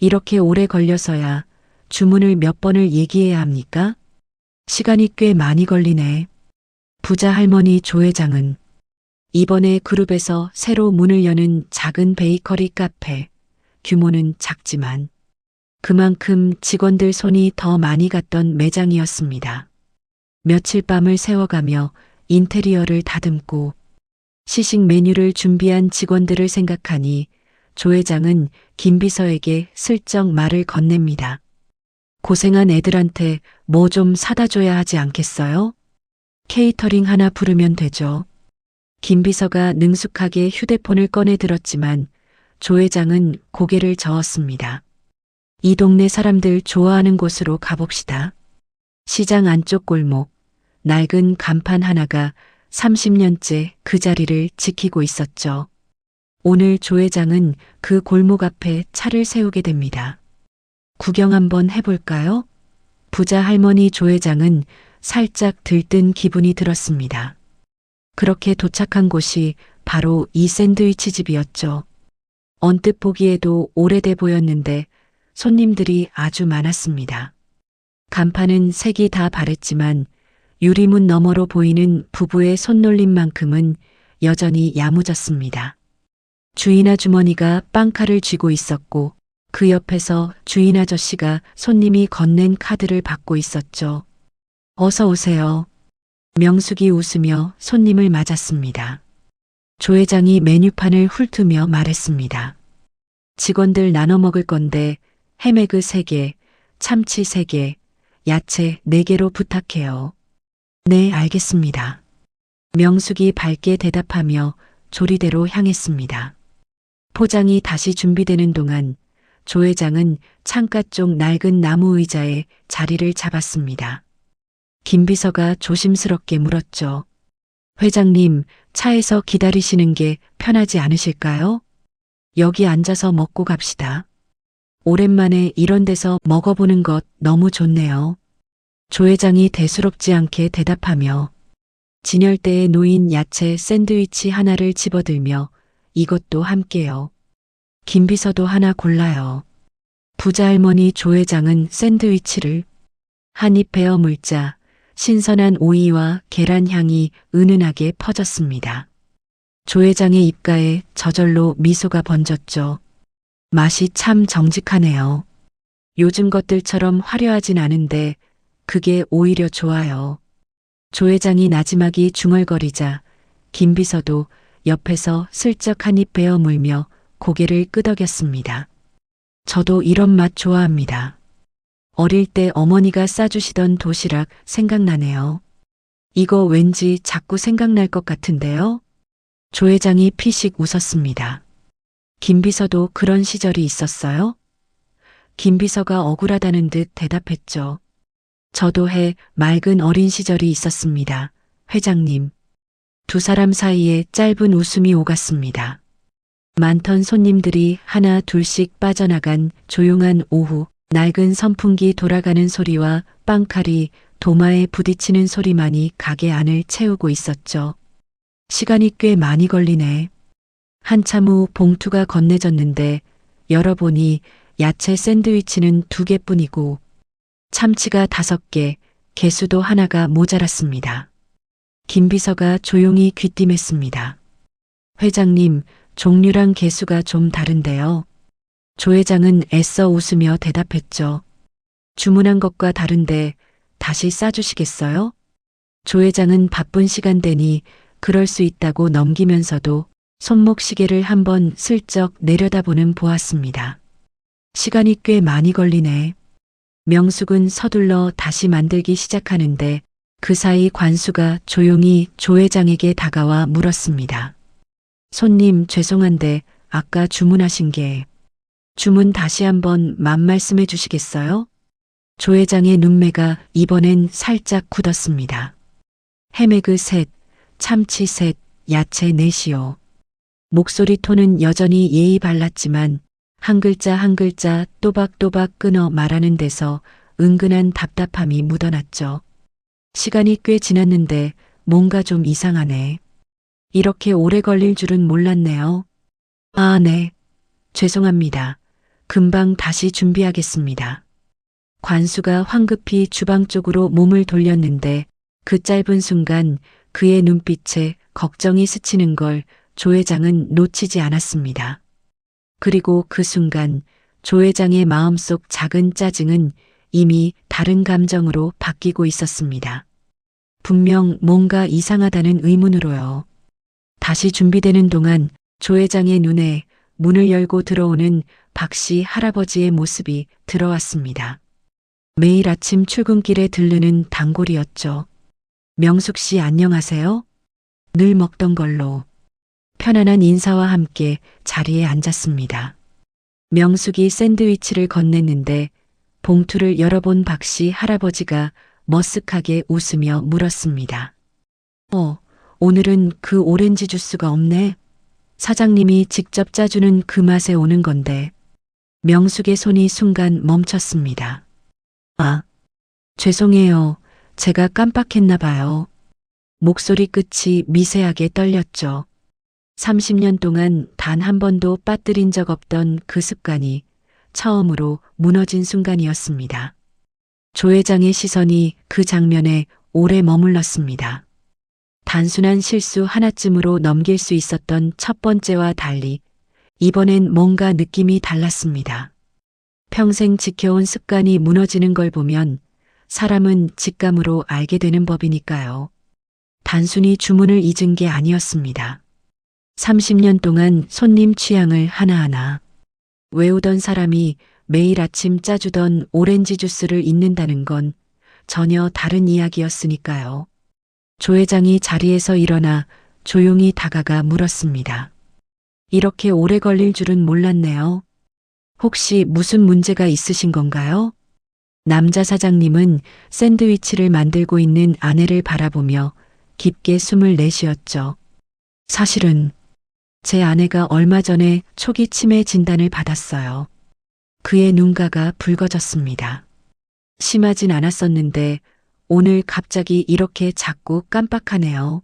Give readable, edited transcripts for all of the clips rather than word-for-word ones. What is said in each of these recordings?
이렇게 오래 걸려서야 주문을 몇 번을 얘기해야 합니까? 시간이 꽤 많이 걸리네. 부자 할머니 조 회장은 이번에 그룹에서 새로 문을 여는 작은 베이커리 카페, 규모는 작지만 그만큼 직원들 손이 더 많이 갔던 매장이었습니다. 며칠 밤을 새워가며 인테리어를 다듬고 시식 메뉴를 준비한 직원들을 생각하니 조 회장은 김 비서에게 슬쩍 말을 건넵니다. 고생한 애들한테 뭐 좀 사다 줘야 하지 않겠어요? 케이터링 하나 부르면 되죠. 김 비서가 능숙하게 휴대폰을 꺼내 들었지만 조 회장은 고개를 저었습니다. 이 동네 사람들 좋아하는 곳으로 가봅시다. 시장 안쪽 골목, 낡은 간판 하나가 30년째 그 자리를 지키고 있었죠. 오늘 조 회장은 그 골목 앞에 차를 세우게 됩니다. 구경 한번 해볼까요? 부자 할머니 조 회장은 살짝 들뜬 기분이 들었습니다. 그렇게 도착한 곳이 바로 이 샌드위치 집이었죠. 언뜻 보기에도 오래돼 보였는데 손님들이 아주 많았습니다. 간판은 색이 다 바랬지만 유리문 너머로 보이는 부부의 손놀림만큼은 여전히 야무졌습니다. 주인 아주머니가 빵칼을 쥐고 있었고 그 옆에서 주인 아저씨가 손님이 건넨 카드를 받고 있었죠. 어서 오세요. 명숙이 웃으며 손님을 맞았습니다. 조 회장이 메뉴판을 훑으며 말했습니다. 직원들 나눠 먹을 건데 해메그 3개, 참치 3개, 야채 4개로 부탁해요. 네, 알겠습니다. 명숙이 밝게 대답하며 조리대로 향했습니다. 포장이 다시 준비되는 동안 조 회장은 창가 쪽 낡은 나무 의자에 자리를 잡았습니다. 김 비서가 조심스럽게 물었죠. 회장님, 차에서 기다리시는 게 편하지 않으실까요? 여기 앉아서 먹고 갑시다. 오랜만에 이런 데서 먹어보는 것 너무 좋네요. 조 회장이 대수롭지 않게 대답하며 진열대에 놓인 야채 샌드위치 하나를 집어들며 이것도 함께요. 김 비서도 하나 골라요. 부자 할머니 조 회장은 샌드위치를 한 입 베어 물자 신선한 오이와 계란 향이 은은하게 퍼졌습니다. 조 회장의 입가에 저절로 미소가 번졌죠. 맛이 참 정직하네요. 요즘 것들처럼 화려하진 않은데 그게 오히려 좋아요. 조 회장이 나지막이 중얼거리자 김 비서도 옆에서 슬쩍 한 입 베어 물며 고개를 끄덕였습니다. 저도 이런 맛 좋아합니다. 어릴 때 어머니가 싸주시던 도시락 생각나네요. 이거 왠지 자꾸 생각날 것 같은데요? 조 회장이 피식 웃었습니다. 김 비서도 그런 시절이 있었어요? 김 비서가 억울하다는 듯 대답했죠. 저도 맑은 어린 시절이 있었습니다. 회장님. 두 사람 사이에 짧은 웃음이 오갔습니다. 많던 손님들이 하나 둘씩 빠져나간 조용한 오후, 낡은 선풍기 돌아가는 소리와 빵칼이 도마에 부딪히는 소리만이 가게 안을 채우고 있었죠. 시간이 꽤 많이 걸리네. 한참 후 봉투가 건네졌는데 열어보니 야채 샌드위치는 2개뿐이고 참치가 5개, 개수도 하나가 모자랐습니다. 김 비서가 조용히 귀띔했습니다. 회장님, 종류랑 개수가 좀 다른데요. 조 회장은 애써 웃으며 대답했죠. 주문한 것과 다른데 다시 싸주시겠어요? 조 회장은 바쁜 시간대니 그럴 수 있다고 넘기면서도 손목시계를 한번 슬쩍 내려다보는 보았습니다. 시간이 꽤 많이 걸리네. 명숙은 서둘러 다시 만들기 시작하는데 그 사이 관수가 조용히 조 회장에게 다가와 물었습니다. 손님 죄송한데 아까 주문하신 게 주문 다시 한번 말씀해 주시겠어요? 조 회장의 눈매가 이번엔 살짝 굳었습니다. 해메그 3, 참치 3, 야채 4이요. 목소리 톤은 여전히 예의 발랐지만 한 글자 한 글자 또박또박 끊어 말하는 데서 은근한 답답함이 묻어났죠. 시간이 꽤 지났는데 뭔가 좀 이상하네. 이렇게 오래 걸릴 줄은 몰랐네요. 아, 네. 죄송합니다. 금방 다시 준비하겠습니다. 관수가 황급히 주방 쪽으로 몸을 돌렸는데 그 짧은 순간 그의 눈빛에 걱정이 스치는 걸 조 회장은 놓치지 않았습니다. 그리고 그 순간 조 회장의 마음속 작은 짜증은 이미 다른 감정으로 바뀌고 있었습니다. 분명 뭔가 이상하다는 의문으로요. 다시 준비되는 동안 조 회장의 눈에 문을 열고 들어오는 박씨 할아버지의 모습이 들어왔습니다. 매일 아침 출근길에 들르는 단골이었죠. 명숙 씨 안녕하세요? 늘 먹던 걸로 편안한 인사와 함께 자리에 앉았습니다. 명숙이 샌드위치를 건넸는데 봉투를 열어본 박씨 할아버지가 머쓱하게 웃으며 물었습니다. 오늘은 그 오렌지 주스가 없네. 사장님이 직접 짜주는 그 맛에 오는 건데. 명숙의 손이 순간 멈췄습니다. 아, 죄송해요. 제가 깜빡했나 봐요. 목소리 끝이 미세하게 떨렸죠. 30년 동안 단 한 번도 빠뜨린 적 없던 그 습관이 처음으로 무너진 순간이었습니다. 조 회장의 시선이 그 장면에 오래 머물렀습니다. 단순한 실수 하나쯤으로 넘길 수 있었던 첫 번째와 달리 이번엔 뭔가 느낌이 달랐습니다. 평생 지켜온 습관이 무너지는 걸 보면 사람은 직감으로 알게 되는 법이니까요. 단순히 주문을 잊은 게 아니었습니다. 30년 동안 손님 취향을 하나하나 외우던 사람이 매일 아침 짜주던 오렌지 주스를 잊는다는 건 전혀 다른 이야기였으니까요. 조 회장이 자리에서 일어나 조용히 다가가 물었습니다. 이렇게 오래 걸릴 줄은 몰랐네요. 혹시 무슨 문제가 있으신 건가요? 남자 사장님은 샌드위치를 만들고 있는 아내를 바라보며 깊게 숨을 내쉬었죠. 사실은 제 아내가 얼마 전에 초기 치매 진단을 받았어요. 그의 눈가가 붉어졌습니다. 심하진 않았었는데 오늘 갑자기 이렇게 자꾸 깜빡하네요.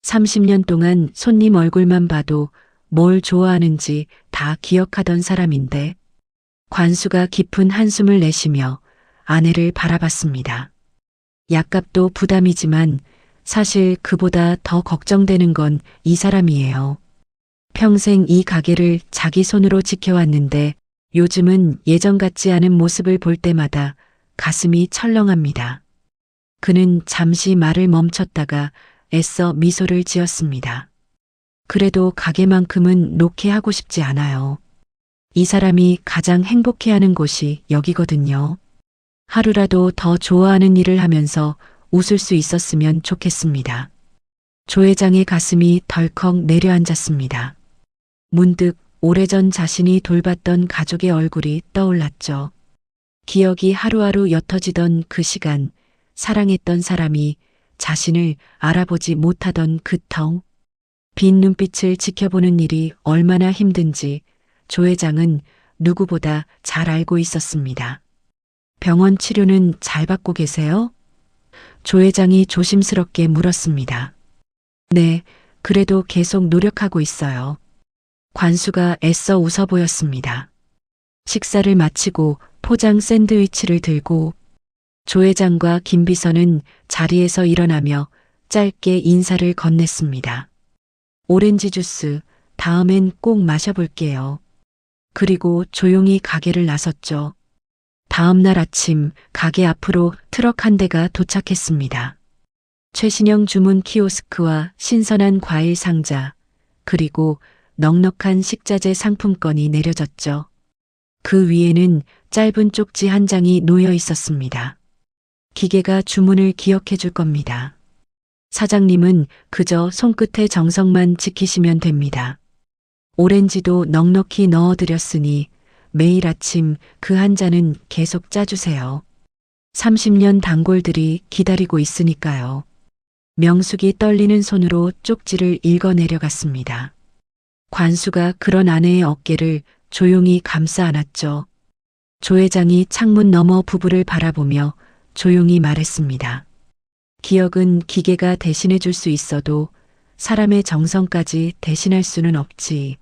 30년 동안 손님 얼굴만 봐도 뭘 좋아하는지 다 기억하던 사람인데 관수가 깊은 한숨을 내쉬며 아내를 바라봤습니다. 약값도 부담이지만 사실 그보다 더 걱정되는 건 이 사람이에요. 평생 이 가게를 자기 손으로 지켜왔는데 요즘은 예전 같지 않은 모습을 볼 때마다 가슴이 철렁합니다. 그는 잠시 말을 멈췄다가 애써 미소를 지었습니다. 그래도 가게만큼은 놓게 하고 싶지 않아요. 이 사람이 가장 행복해하는 곳이 여기거든요. 하루라도 더 좋아하는 일을 하면서 웃을 수 있었으면 좋겠습니다. 조 회장의 가슴이 덜컥 내려앉았습니다. 문득 오래전 자신이 돌봤던 가족의 얼굴이 떠올랐죠. 기억이 하루하루 옅어지던 그 시간, 사랑했던 사람이 자신을 알아보지 못하던 그 텅, 빈 눈빛을 지켜보는 일이 얼마나 힘든지 조 회장은 누구보다 잘 알고 있었습니다. 병원 치료는 잘 받고 계세요? 조 회장이 조심스럽게 물었습니다. 네, 그래도 계속 노력하고 있어요. 관수가 애써 웃어 보였습니다. 식사를 마치고 포장 샌드위치를 들고 조 회장과 김 비서는 자리에서 일어나며 짧게 인사를 건넸습니다. 오렌지 주스, 다음엔 꼭 마셔볼게요. 그리고 조용히 가게를 나섰죠. 다음 날 아침 가게 앞으로 트럭 한 대가 도착했습니다. 최신형 주문 키오스크와 신선한 과일 상자, 그리고 넉넉한 식자재 상품권이 내려졌죠. 그 위에는 짧은 쪽지 한 장이 놓여 있었습니다. 기계가 주문을 기억해 줄 겁니다. 사장님은 그저 손끝의 정성만 지키시면 됩니다. 오렌지도 넉넉히 넣어드렸으니 매일 아침 그 한 잔은 계속 짜주세요. 30년 단골들이 기다리고 있으니까요. 명숙이 떨리는 손으로 쪽지를 읽어 내려갔습니다. 관수가 그런 아내의 어깨를 조용히 감싸 안았죠. 조 회장이 창문 너머 부부를 바라보며 조용히 말했습니다. 기억은 기계가 대신해 줄 수 있어도 사람의 정성까지 대신할 수는 없지.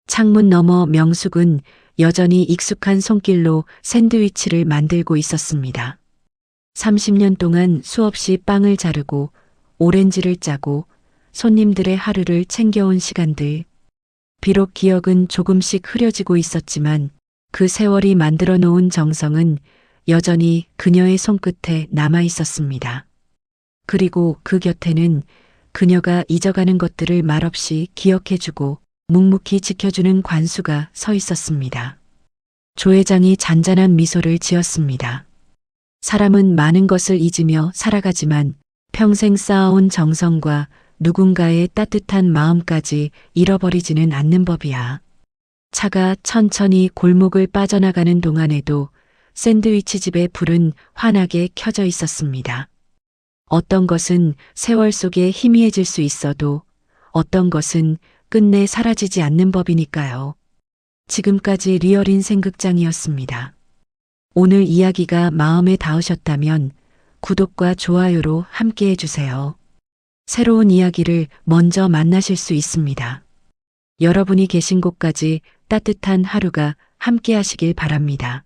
창문 너머 명숙은 여전히 익숙한 손길로 샌드위치를 만들고 있었습니다. 30년 동안 수없이 빵을 자르고 오렌지를 짜고 손님들의 하루를 챙겨온 시간들. 비록 기억은 조금씩 흐려지고 있었지만 그 세월이 만들어 놓은 정성은 여전히 그녀의 손끝에 남아 있었습니다. 그리고 그 곁에는 그녀가 잊어가는 것들을 말없이 기억해주고 묵묵히 지켜주는 관수가 서 있었습니다. 조 회장이 잔잔한 미소를 지었습니다. 사람은 많은 것을 잊으며 살아가지만 평생 쌓아온 정성과 누군가의 따뜻한 마음까지 잃어버리지는 않는 법이야. 차가 천천히 골목을 빠져나가는 동안에도 샌드위치 집의 불은 환하게 켜져 있었습니다. 어떤 것은 세월 속에 희미해질 수 있어도 어떤 것은 끝내 사라지지 않는 법이니까요. 지금까지 리얼 인생 극장이었습니다. 오늘 이야기가 마음에 닿으셨다면 구독과 좋아요로 함께 해주세요. 새로운 이야기를 먼저 만나실 수 있습니다. 여러분이 계신 곳까지 따뜻한 하루가 함께 하시길 바랍니다.